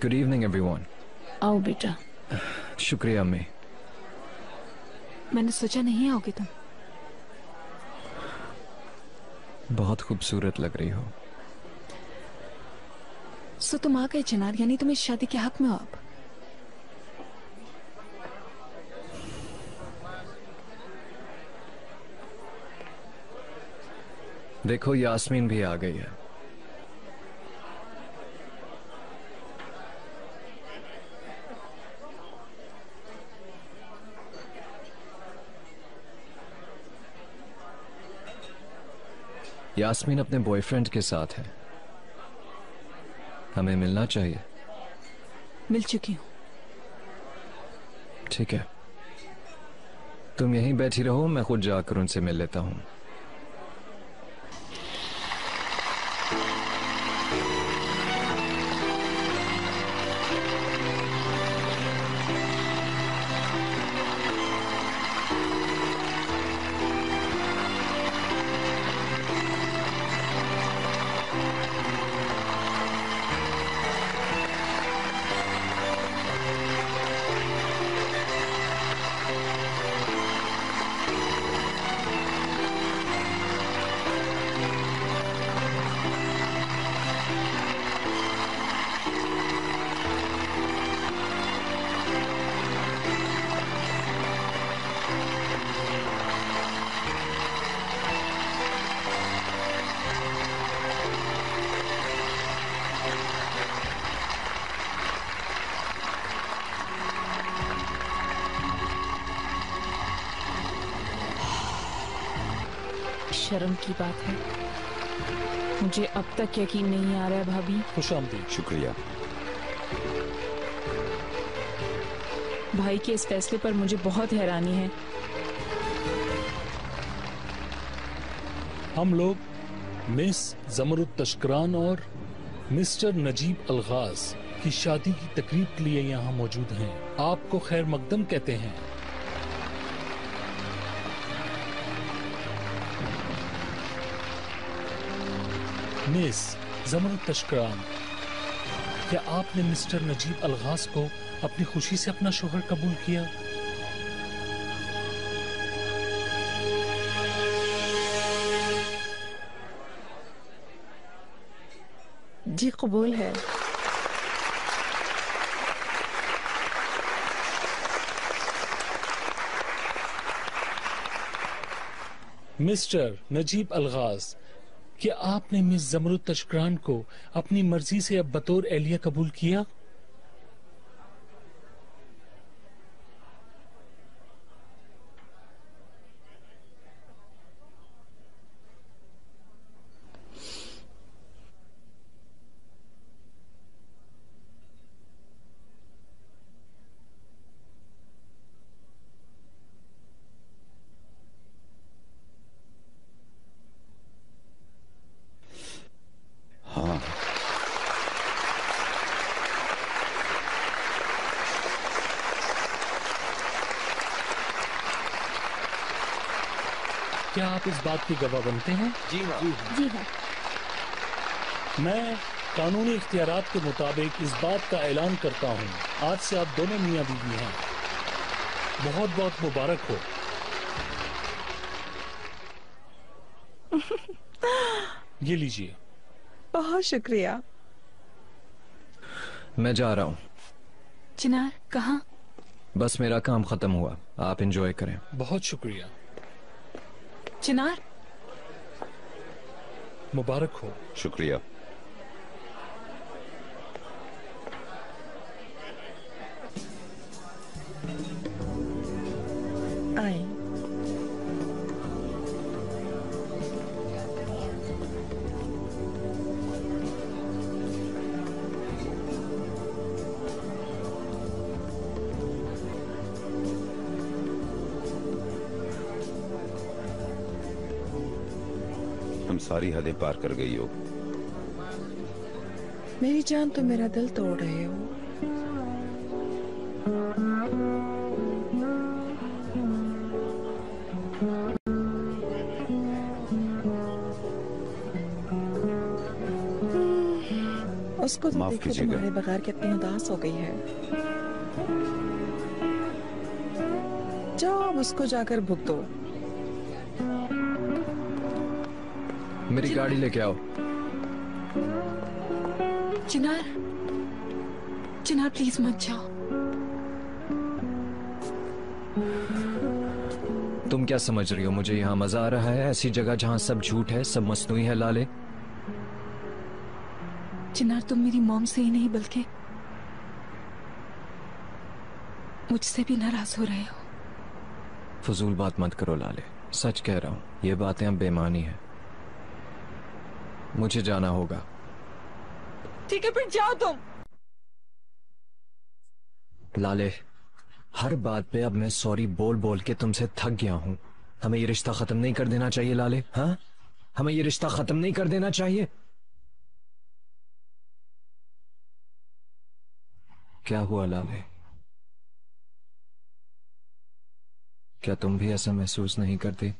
Good evening everyone. आओ बेटा। शुक्रिया अम्मी। मैंने सोचा नहीं आओगे तुम। बहुत खूबसूरत लग रही हो। सो तुम आ गए चिनार, यानी तुम इस शादी के हक में हो अब। देखो यास्मीन भी आ गई है। यास्मीन अपने बॉयफ्रेंड के साथ है। हमें मिलना चाहिए। मिल चुकी हूँ। ठीक है, तुम यहीं बैठी रहो, मैं खुद जाकर उनसे मिल लेता हूं। शर्म की बात है, मुझे अब तक यकीन नहीं आ रहा है भाभी। खुशामदीद। शुक्रिया। भाई के इस फैसले पर मुझे बहुत हैरानी है। हम लोग मिस ज़मरुद तशकरान और मिस्टर नजीब अलगाज की शादी की तकरीब के लिए यहाँ मौजूद हैं। आपको खैर मकदम कहते हैं। मिस ज़मरुद तशकरान, क्या आपने मिस्टर नजीब अलगाज को अपनी खुशी से अपना शोहर कबूल किया? जी कबूल है। मिस्टर नजीब अलगाज, क्या आपने मिस ज़मरुद तशकरान को अपनी मर्जी से अब बतौर एहलिया कबूल किया? हाँ। क्या आप इस बात की गवाह बनते हैं? जी हाँ। जी हाँ। मैं कानूनी इख्तियारात के मुताबिक इस बात का ऐलान करता हूँ, आज से आप दोनों मियाँ बीवी हैं। बहुत बहुत मुबारक हो। ये लीजिए। बहुत शुक्रिया। मैं जा रहा हूँ। चिनार कहाँ? बस मेरा काम खत्म हुआ, आप एंजॉय करें। बहुत शुक्रिया। चिनार मुबारक हो। शुक्रिया। आए। तुम सारी हदें पार कर गई हो। मेरी जान तो मेरा दिल तोड़ रहे हो। उसको तो माफ देखो कीजिएगा। तुम्हारे बगैर कितनी उदास हो गई है। जाओ अब उसको जाकर भुगतो। मेरी गाड़ी लेके आओ। चिनार, चिनार प्लीज मत जाओ। तुम क्या समझ रही हो, मुझे यहाँ मजा आ रहा है ऐसी जगह जहाँ सब झूठ है, सब मसनूई है लाले? चिनार, तुम मेरी मॉम से ही नहीं बल्कि मुझसे भी नाराज हो रहे हो। फजूल बात मत करो लाले, सच कह रहा हूँ, ये बातें अब बेमानी है। मुझे जाना होगा। ठीक है फिर जाओ तुम। लाले, हर बात पे अब मैं सॉरी बोल बोल के तुमसे थक गया हूं। हमें ये रिश्ता खत्म नहीं कर देना चाहिए लाले? हाँ, हमें ये रिश्ता खत्म नहीं कर देना चाहिए? क्या हुआ लाले? क्या तुम भी ऐसा महसूस नहीं करते?